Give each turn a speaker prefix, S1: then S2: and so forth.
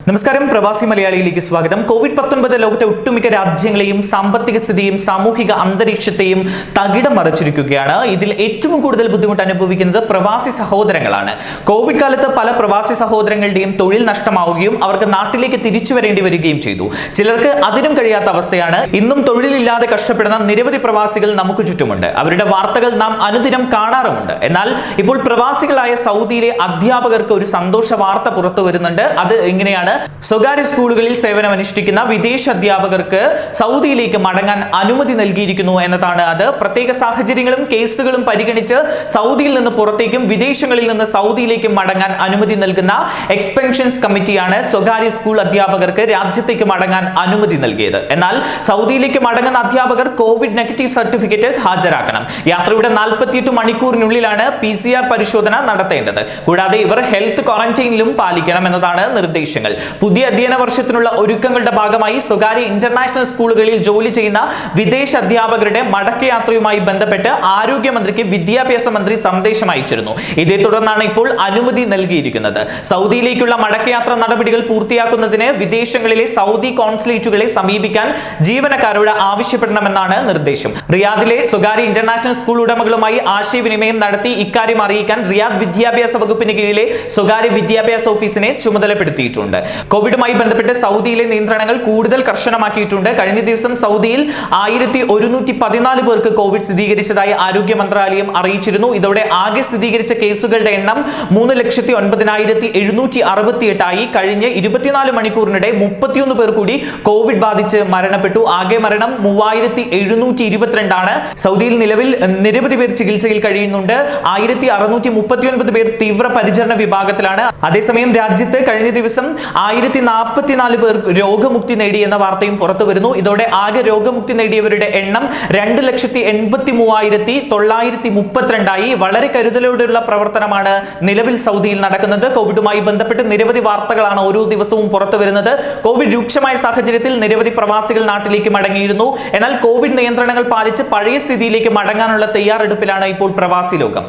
S1: നമസ്കാരം, പ്രവാസി മലയാളിയിലേക്ക് സ്വാഗതം. കോവിഡ്-19 ലോകത്തെ ഒട്ടുമിക്ക രാജ്യങ്ങളെയും സാമ്പത്തിക സ്ഥിതിയും സാമൂഹിക അന്തരീക്ഷത്തെയും തകിടം മറിച്ചിരിക്കുകയാണ്. ഇതിൽ ഏറ്റവും കൂടുതൽ ബുദ്ധിമുട്ട് അനുഭവിക്കുന്നത് പ്രവാസി സഹോദരങ്ങളാണ്. കോവിഡ് കാലത്ത് പല പ്രവാസി സഹോദരങ്ങളുടെയും തൊഴിൽ നഷ്ടമാവുകയും അവർക്ക് നാട്ടിലേക്ക് തിരിച്ചു വരേണ്ടി വരികയും ചെയ്തു. ചിലർക്ക് അതിനും കഴിയാത്ത അവസ്ഥയാണ്. ഇന്നും തൊഴിലില്ലാതെ കഷ്ടപ്പെടുന്ന നിരവധി പ്രവാസികൾ നമുക്ക് ചുറ്റുമുണ്ട്. അവരുടെ വാർത്തകൾ നാം അനുദിനം കാണാറുമുണ്ട്. എന്നാൽ ഇപ്പോൾ പ്രവാസികളായ സൗദിയിലെ അധ്യാപകർക്ക് ഒരു സന്തോഷ വാർത്ത പുറത്തു വരുന്നുണ്ട്. അത് എങ്ങനെയാണ്? സ്വകാര്യ സ്കൂളുകളിൽ സേവനമനുഷ്ഠിക്കുന്ന വിദേശ അധ്യാപകർക്ക് സൗദിയിലേക്ക് മടങ്ങാൻ അനുമതി നൽകിയിരിക്കുന്നു എന്നതാണ്. അത് പ്രത്യേക സാഹചര്യങ്ങളും കേസുകളും പരിഗണിച്ച് സൗദിയിൽ നിന്ന് പുറത്തേക്കും വിദേശങ്ങളിൽ നിന്ന് സൗദിയിലേക്കും മടങ്ങാൻ അനുമതി നൽകുന്ന എക്സ്പെൻഷൻസ് കമ്മിറ്റിയാണ് സ്വകാര്യ സ്കൂൾ അധ്യാപകർക്ക് രാജ്യത്തേക്ക് മടങ്ങാൻ അനുമതി നൽകിയത്. എന്നാൽ സൗദിയിലേക്ക് മടങ്ങുന്ന അധ്യാപകർ കോവിഡ് നെഗറ്റീവ് സർട്ടിഫിക്കറ്റ് ഹാജരാക്കണം. യാത്രയുടെ 48 മണിക്കൂറിനുള്ളിലാണ് PCR പരിശോധന നടത്തേണ്ടത്. കൂടാതെ ഇവർ ഹെൽത്ത് ക്വാറന്റൈനിലും പാലിക്കണം എന്നതാണ് നിർദ്ദേശങ്ങൾ. പുതിയ അധ്യയന വർഷത്തിനുള്ള ഒരുക്കങ്ങളുടെ ഭാഗമായി സ്വകാര്യ ഇന്റർനാഷണൽ സ്കൂളുകളിൽ ജോലി ചെയ്യുന്ന വിദേശ അധ്യാപകരുടെ മടക്കയാത്രയുമായി ബന്ധപ്പെട്ട് ആരോഗ്യമന്ത്രിക്ക് വിദ്യാഭ്യാസ മന്ത്രി സന്ദേശം അയച്ചിരുന്നു. ഇതേ തുടർന്നാണ് ഇപ്പോൾ അനുമതി നൽകിയിരിക്കുന്നത്. സൗദിയിലേക്കുള്ള മടക്കയാത്ര നടപടികൾ പൂർത്തിയാക്കുന്നതിന് വിദേശങ്ങളിലെ സൗദി കോൺസുലേറ്റുകളെ സമീപിക്കാൻ ജീവനക്കാരോട് ആവശ്യപ്പെടണമെന്നാണ് നിർദ്ദേശം. റിയാദിലെ സ്വകാര്യ ഇന്റർനാഷണൽ സ്കൂൾ ഉടമകളുമായി ആശയവിനിമയം നടത്തി ഇക്കാര്യം അറിയിക്കാൻ റിയാദ് വിദ്യാഭ്യാസ വകുപ്പിന് കീഴിലെ സ്വകാര്യ വിദ്യാഭ്യാസ ഓഫീസിനെ ചുമതലപ്പെടുത്തിയിട്ടുണ്ട്. കോവിഡുമായി ബന്ധപ്പെട്ട് സൗദിയിലെ നിയന്ത്രണങ്ങൾ കൂടുതൽ കർശനമാക്കിയിട്ടുണ്ട്. കഴിഞ്ഞ ദിവസം സൗദിയിൽ 1114 പേർക്ക് കോവിഡ് സ്ഥിരീകരിച്ചതായി ആരോഗ്യ മന്ത്രാലയം അറിയിച്ചിരുന്നു. ഇതോടെ ആകെ സ്ഥിരീകരിച്ച കേസുകളുടെ എണ്ണം 3,09,768 ആയി. കഴിഞ്ഞ 24 മണിക്കൂറിനിടെ 31 പേർ കൂടി കോവിഡ് ബാധിച്ച് മരണപ്പെട്ടു. ആകെ മരണം 3722 ആണ്. സൗദിയിൽ നിലവിൽ നിരവധി പേർ ചികിത്സയിൽ കഴിയുന്നുണ്ട്. 1639 പേർ തീവ്ര പരിചരണ വിഭാഗത്തിലാണ്. അതേസമയം രാജ്യത്ത് കഴിഞ്ഞ ദിവസം 1044 പേർ രോഗമുക്തി നേടി എന്ന വാർത്തയും പുറത്തു വരുന്നു. ഇതോടെ ആകെ രോഗമുക്തി നേടിയവരുടെ എണ്ണം 2,83,932 ആയി. വളരെ കരുതലോടെയുള്ള പ്രവർത്തനമാണ് നിലവിൽ സൗദിയിൽ നടക്കുന്നത്. കോവിഡുമായി ബന്ധപ്പെട്ട് നിരവധി വാർത്തകളാണ് ഓരോ ദിവസവും പുറത്തു വരുന്നത്. കോവിഡ് രൂക്ഷമായ സാഹചര്യത്തിൽ നിരവധി പ്രവാസികൾ നാട്ടിലേക്ക് മടങ്ങിയിരുന്നു. എന്നാൽ കോവിഡ് നിയന്ത്രണങ്ങൾ പാലിച്ച് പഴയ സ്ഥിതിയിലേക്ക് മടങ്ങാനുള്ള തയ്യാറെടുപ്പിലാണ് ഇപ്പോൾ പ്രവാസി ലോകം.